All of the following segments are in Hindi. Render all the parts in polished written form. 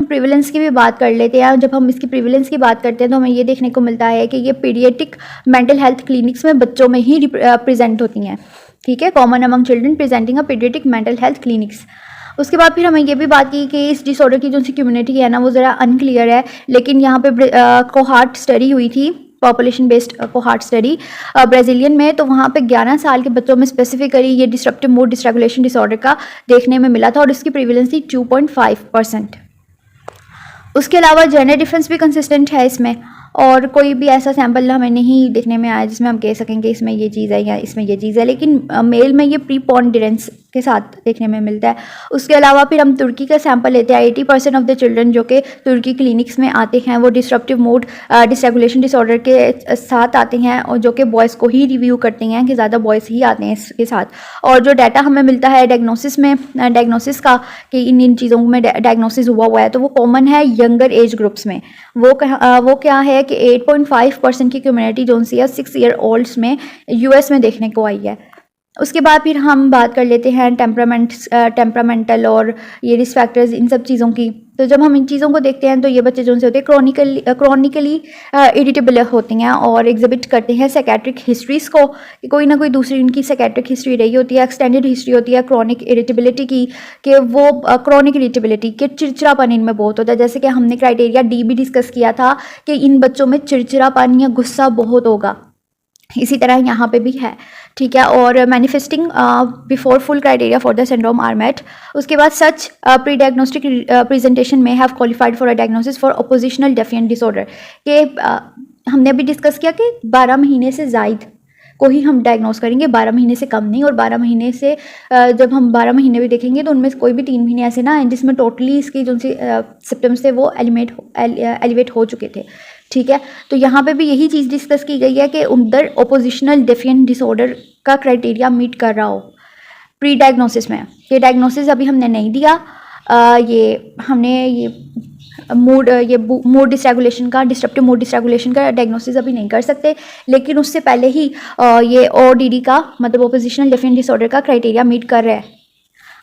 प्रिवेलेंस की भी बात कर लेते हैं। जब हम इसकी प्रिवेलेंस की बात करते हैं तो हमें ये देखने को मिलता है कि ये पीडियाट्रिक मेंटल हेल्थ क्लिनिक्स में बच्चों में ही प्रेजेंट होती हैं, ठीक है, common among children presenting a paediatric mental health clinics. उसके बाद फिर हमें ये भी बात की कि इस डिसऑर्डर की जो सी कम्युनिटी है ना वो ज़रा अनक्लियर है, लेकिन यहाँ पे कोहार्ट स्टडी हुई थी, population based cohort study Brazilian में, तो वहाँ पे 11 साल के बच्चों में स्पेसिफिकली ये डिस्ट्रप्टिव मूड डिसरेगुलेशन डिसऑर्डर का देखने में मिला था और इसकी प्रीवेलेंस थी 2.5%। उसके अलावा जेंडर डिफरेंस भी कंसिस्टेंट है इसमें, और कोई भी ऐसा सैंपल हमें नहीं देखने में आया जिसमें हम कह सकें कि इसमें ये चीज़ है या इसमें ये चीज़ है, लेकिन मेल में ये प्रीपोंडेरेंस के साथ देखने में मिलता है। उसके अलावा फिर हम तुर्की का सैंपल लेते हैं। 80% ऑफ द चिल्ड्रन जो कि तुर्की क्लिनिक्स में आते हैं वो डिस्ट्रप्टिव मूड डिसरेगुलेशन डिसऑर्डर के साथ आते हैं, और जो कि बॉयज़ को ही रिव्यू करते हैं कि ज़्यादा बॉयज़ ही आते हैं इसके साथ। और जो डाटा हमें मिलता है डायग्नोसिस में, डायग्नोसिस का कि इन चीज़ों में डायग्नोसिस हुआ है, तो वो कॉमन है यंगर एज ग्रुप्स में। वो क्या है कि 8.5% की कम्युनिटी जो सी है 6 ईयर ओल्ड्स में यूएस में देखने को आई है। उसके बाद फिर हम बात कर लेते हैं टेम्परामेंटल और ये रिस्क फैक्टर्स, इन सब चीज़ों की। तो जब हम इन चीज़ों को देखते हैं तो ये बच्चे जो से होते हैं क्रॉनिकली इरिटेबल होते हैं और एग्जिबिट करते हैं साइकेट्रिक हिस्ट्रीज़ को, कि कोई ना कोई दूसरी उनकी साइकेट्रिक हिस्ट्री रही होती है, एक्सटेंडेड हिस्ट्री होती है क्रॉनिक इरिटेबिलिटी की, कि वो क्रॉनिक इरिटेबिलिटी के चिड़चिड़ापन इनमें बहुत होता है। जैसे कि हमने क्राइटेरिया डी भी डिस्कस किया था कि इन बच्चों में चिड़चिड़ापन या गुस्सा बहुत होगा, इसी तरह यहाँ पे भी है, ठीक है। और manifesting before full criteria for the syndrome are met. उसके बाद such pre diagnostic presentation may have qualified for a diagnosis for oppositional defiant disorder, के हमने अभी डिस्कस किया कि 12 महीने से ज़ायद को ही हम डायग्नोस करेंगे, 12 महीने से कम नहीं। और 12 महीने से जब हम 12 महीने भी देखेंगे तो उनमें से कोई भी 3 महीने ऐसे ना हैं जिसमें टोटली इसकी जो सी सिम्टम्स थे वो एलिवेट हो चुके थे, ठीक है। तो यहाँ पे भी यही चीज़ डिस्कस की गई है कि उधर ओपोजिशनल डेफिएंट डिसऑर्डर का क्राइटेरिया मीट कर रहा हो प्री डायग्नोसिस में। ये डायग्नोसिस अभी हमने नहीं दिया, ये हमने ये मूड डिसरेगुलेशन का, डिस्ट्रप्टिव मूड डिसरेगुलेशन का डायग्नोसिस अभी नहीं कर सकते, लेकिन उससे पहले ही ये ओडीडी का मतलब ओपोजिशनल डेफिएंट डिसऑर्डर का क्राइटेरिया मीट कर रहा है।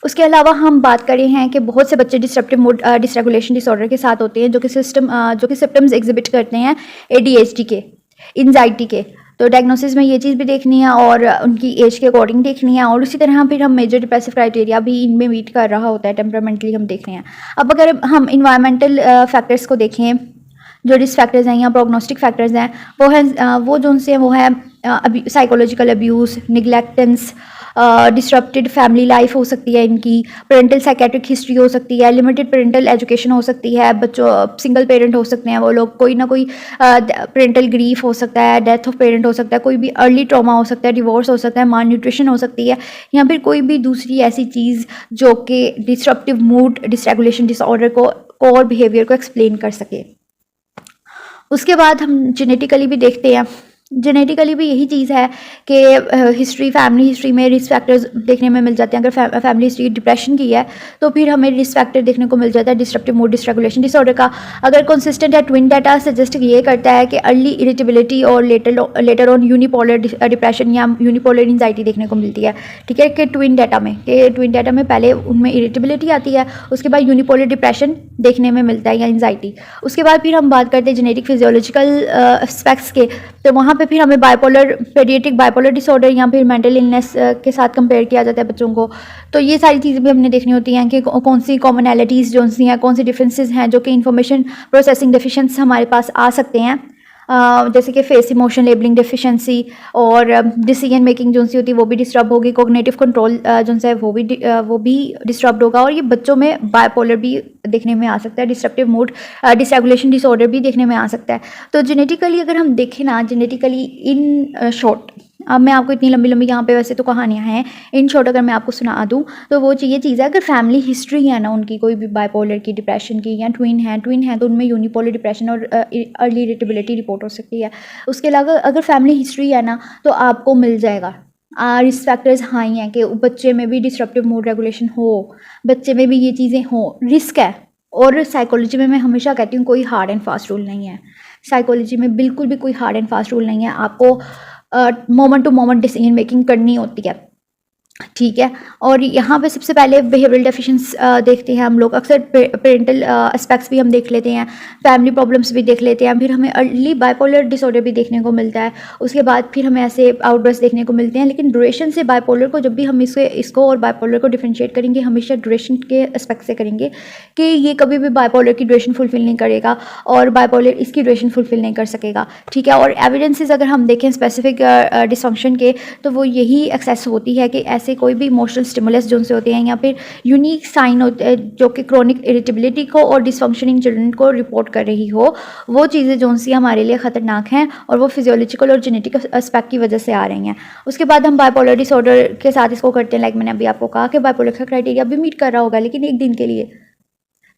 उसके अलावा हम बात करें हैं कि बहुत से बच्चे डिस्ट्रप्टिव मूड डिसरेगुलेशन डिसऑर्डर के साथ होते हैं जो कि सिम्टम्स एग्जिबिट करते हैं एडीएचडी के, एंजाइटी के। तो डायग्नोसिस में ये चीज़ भी देखनी है और उनकी एज के अकॉर्डिंग देखनी है। और उसी तरह फिर हम मेजर डिप्रेसिव क्राइटेरिया भी इनमें मीट कर रहा होता है, टेम्परामेंटली हम देख रहे हैं। अब अगर हम इन्वायरमेंटल फैक्टर्स को देखें, जो रिस्क फैक्टर्स हैं या प्रोग्नोस्टिक फैक्टर्स हैं, वो हैं वो जो उनसे वो है psychological abuse, negligence, disrupted family life हो सकती है इनकी, पेरेंटल साइकेट्रिक हिस्ट्री हो सकती है, लिमिटेड पेरेंटल एजुकेशन हो सकती है, बच्चों सिंगल पेरेंट हो सकते हैं वो लोग, कोई ना कोई पेरेंटल ग्रीफ हो सकता है, डेथ ऑफ पेरेंट हो सकता है, कोई भी अर्ली ट्रॉमा हो सकता है, डिवोर्स हो सकता है, माल न्यूट्रिशन हो सकती है, या फिर कोई भी दूसरी ऐसी चीज़ जो कि डिस्ट्रप्टिव मूड डिसरेगुलेशन डिसऑर्डर को और बिहेवियर को एक्सप्लेन कर सके। उसके बाद हम जेनेटिकली भी देखते हैं। जेनेटिकली भी यही चीज़ है कि हिस्ट्री, फैमिली हिस्ट्री में रिस्क फैक्टर्स देखने में मिल जाते हैं। अगर फैमिली हिस्ट्री डिप्रेशन की है तो फिर हमें रिस्क फैक्टर देखने को मिल जाता है डिस्ट्रप्टिव मूड डिसरेगुलेशन डिसऑर्डर का। अगर कंसिस्टेंट है, ट्विन डाटा सजेस्ट ये करता है कि अर्ली इरिटेबिलिटी और लेटर ऑन यूनिपोलर डिप्रेशन या यूनिपोलर एंजाइटी देखने को मिलती है, ठीक है। कि ट्विन डाटा में पहले उनमें इरिटेबिलिटी आती है, उसके बाद यूनिपोलर डिप्रेशन देखने में मिलता है या एंजाइटी। उसके बाद फिर हम बात करते हैं जेनेटिक फिजियोलॉजिकल एस्पेक्ट्स के, तो वहाँ पे फिर हमें बाइपोलर, पीडियाट्रिक बाइपोलर डिसऑर्डर या फिर मेंटल इलनेस के साथ कंपेयर किया जाता है बच्चों को। तो ये सारी चीज़ें भी हमने देखनी होती हैं कि कौन सी कॉमनैलिटीज़ जो सी हैं, कौन सी डिफरेंसेस हैं जो कि इंफॉर्मेशन प्रोसेसिंग डेफिशिएंसी हमारे पास आ सकते हैं, जैसे कि फेस इमोशन लेबलिंग डेफिशिएंसी और डिसीजन मेकिंग जो सी होती है वो भी डिस्टर्ब होगी, कोग्निटिव कंट्रोल जो है वो भी डिस्टर्ब होगा। और ये बच्चों में बाइपोलर भी देखने में आ सकता है, डिस्ट्रप्टिव मूड डिसरेगुलेशन डिसऑर्डर भी देखने में आ सकता है। तो जेनेटिकली अगर हम देखें ना, जेनेटिकली इन शॉर्ट, अब मैं आपको इतनी लंबी लंबी यहाँ पे वैसे तो कहानियाँ हैं, इन शॉर्ट अगर मैं आपको सुना दूँ तो वो ये चीज़ है, अगर फैमिली हिस्ट्री है ना उनकी कोई भी बाइपोलर की, डिप्रेशन की, या ट्विन है तो उनमें यूनिपोलर डिप्रेशन और अर्ली इरिटेबिलिटी रिपोर्ट हो सकती है। उसके अलावा अगर फैमिली हिस्ट्री है ना तो आपको मिल जाएगा रिस्क फैक्टर्स हाई हैं कि बच्चे में भी डिस्ट्रप्टिव मूड रेगुलेशन हो, बच्चे में भी ये चीज़ें हों, रिस्क है। और साइकोलॉजी में मैं हमेशा कहती हूँ कोई हार्ड एंड फास्ट रूल नहीं है, साइकोलॉजी में बिल्कुल भी कोई हार्ड एंड फास्ट रूल नहीं है। आपको moment to moment decision making करनी होती है। ठीक है। और यहाँ पे सबसे पहले बिहेवियरल डेफिशिएंस देखते हैं हम लोग, अक्सर पेरेंटल एस्पेक्ट्स भी हम देख लेते हैं, फैमिली प्रॉब्लम्स भी देख लेते हैं, फिर हमें अर्ली बाइपोलर डिसऑर्डर भी देखने को मिलता है, उसके बाद फिर हमें ऐसे आउटबर्स्ट देखने को मिलते हैं। लेकिन ड्यूरेशन से बाइपोलर को, जब भी हम इसको और बाइपोलर को डिफरेंशिएट करेंगे, हमेशा ड्यूरेशन के एस्पेक्ट से करेंगे कि ये कभी भी बाइपोलर की ड्यूरेशन फुलफिल नहीं करेगा और बाइपोलर इसकी ड्यूरेशन फुलफिल नहीं कर सकेगा। ठीक है। और एविडेंसेस अगर हम देखें स्पेसिफिक डिसफंक्शन के, तो वो यही एक्सेस होती है कि ऐसे कोई भी इमोशनल स्टिमुलस जो उनसे होते हैं या फिर यूनिक साइन होते हैं जो कि क्रोनिक इरिटेबिलिटी को और डिसफंक्शनिंग चिल्ड्रन को रिपोर्ट कर रही हो, वो चीज़ें जो सी हमारे लिए ख़तरनाक हैं और वो फिजियोलॉजिकल और जेनेटिक एस्पेक्ट की वजह से आ रही हैं। उसके बाद हम बाइपोलर डिसऑर्डर के साथ इसको करते हैं, लाइक मैंने अभी आपको कहा कि बाइपोलर का क्राइटेरिया भी मीट कर रहा होगा लेकिन एक दिन के लिए।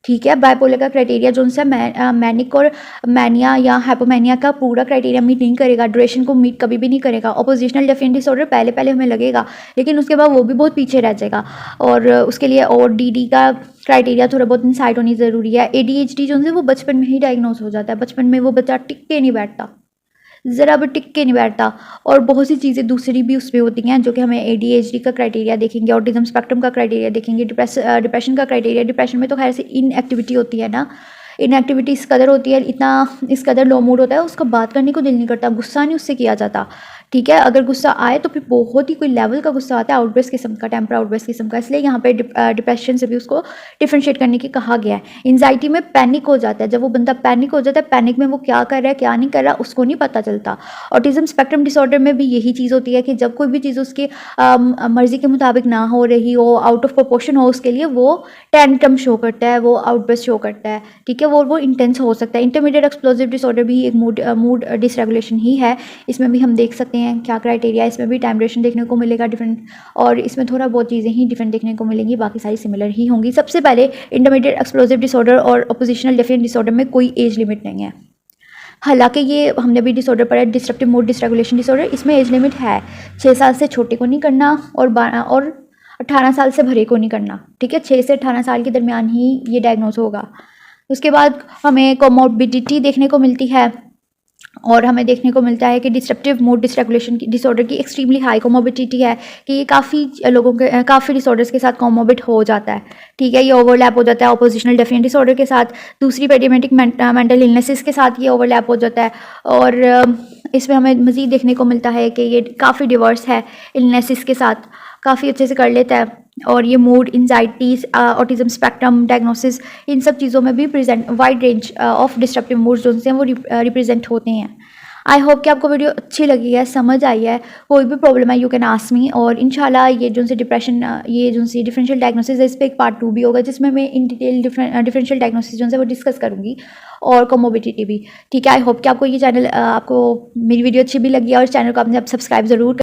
ठीक है। बाइपोलर का क्राइटेरिया जो उनसे मैनिक और मैनिया या हाइपोमैनिया का पूरा क्राइटेरिया मीट नहीं करेगा, ड्यूरेशन को मीट कभी भी नहीं करेगा। ऑपोजिशनल डेफिनेट डिसऑर्डर पहले पहले हमें लगेगा लेकिन उसके बाद वो भी बहुत पीछे रह जाएगा और उसके लिए और डी का क्राइटेरिया थोड़ा बहुत इंसाइट होनी ज़रूरी है। ADHD जो है वो बचपन में ही डायग्नोज हो जाता है, बचपन में वो बच्चा टिक के नहीं बैठता, ज़रा भी टिक के नहीं बैठता। और बहुत सी चीज़ें दूसरी भी उसमें होती हैं जो कि हमें ADHD का क्राइटेरिया देखेंगे, ऑटिज्म स्पेक्ट्रम का क्राइटेरिया देखेंगे, डिप्रेशन का क्राइटेरिया। डिप्रेशन में तो खैर से इनएक्टिविटी होती है ना, इनएक्टिविटी इस कदर होती है, इतना इस कदर लो मूड होता है, उसको बात करने को दिल नहीं करता, गुस्सा नहीं उससे किया जाता। ठीक है। अगर गुस्सा आए तो फिर बहुत ही कोई लेवल का गुस्सा आता है, आउटबर्स्ट किस्म का, टेम्पर आउटबर्स्ट किस्म का। इसलिए यहाँ पे डिप्रेशन से भी उसको डिफ्रेंशिएट करने की कहा गया है। एंजाइटी में पैनिक हो जाता है, जब वो बंदा पैनिक हो जाता है, पैनिक में वो क्या कर रहा है क्या नहीं कर रहा उसको नहीं पता चलता। ऑटिज्म स्पेक्ट्रम डिसऑर्डर में भी यही चीज़ होती है कि जब कोई भी चीज़ उसकी मर्जी के मुताबिक ना हो रही हो, आउट ऑफ प्रोपोर्शन हो, उसके लिए वो टेंट्रम शो करता है, वो आउटबर्स्ट शो करता है। ठीक है। वो इंटेंस हो सकता है। इंटरमीडिएट एक्सप्लोजिव डिसऑर्डर भी एक मूड डिसरेगुलेशन ही है। इसमें भी हम देख सकते हैं क्या क्राइटेरिया, इसमें भी टाइम ड्यूरेशन देखने को मिलेगा डिफरेंट, और इसमें थोड़ा बहुत चीज़ें ही डिफरेंट देखने को मिलेंगी, बाकी सारी सिमिलर ही होंगी। सबसे पहले इंटरमीडिएट एक्सप्लोजिव डिसऑर्डर और ऑपोजिशनल डेफिनेट डिसऑर्डर में कोई एज लिमिट नहीं है। हालांकि ये हमने भी डिसऑर्डर पढ़ा, डिस्ट्रक्टिव मूड डिसरेगुलेशन डिसऑर्डर, इसमें एज लिमिट है। 6 साल से छोटे को नहीं करना और 18 साल से भरे को नहीं करना। ठीक है। 6 से 18 साल के दरमियान ही ये डायग्नोज होगा। उसके बाद हमें कोमोर्बिडिटी देखने को मिलती है और हमें देखने को मिलता है कि डिस्ट्रप्टिव मूड डिसरेगुलेशन की डिसऑर्डर की एक्सट्रीमली हाई कोमोबिडिटी है कि ये काफ़ी लोगों के काफ़ी डिसऑर्डर्स के साथ कोमोबिड हो जाता है। ठीक है। ये ओवरलैप हो जाता है ऑपोजिशनल डेफिनेट डिसऑर्डर के साथ, दूसरी पेडियाट्रिक मेंटल इलनेसेस के साथ ये ओवरलैप हो जाता है। और इसमें हमें मज़ीद देखने को मिलता है कि ये काफ़ी डिवर्स है, इलनेसेस के साथ काफ़ी अच्छे से कर लेता है। और ये mood, anxieties, autism spectrum diagnosis, इन सब चीज़ों में भी present wide range of disruptive moods जो हैं वो रिप्रेजेंट होते हैं। आई होप कि आपको वीडियो अच्छी लगी है, समझ आई है। कोई भी प्रॉब्लम है यू कैन आस्क मी, और इंशाल्लाह ये जो से डिप्रेशन, ये जो सी डिफरेंशियल डायग्नोसिस है, इस पर एक पार्ट 2 भी होगा जिसमें मैं इन डिटेल डिफरेंशियल डायग्नोसिस जो है वो डिस्कस करूँगी और कोमोबिडिटी भी। ठीक है। आई होप कि आपको ये चैनल, आपको मेरी वीडियो अच्छी भी लगी है और चैनल को आपने अब सब्सक्राइब ज़रूर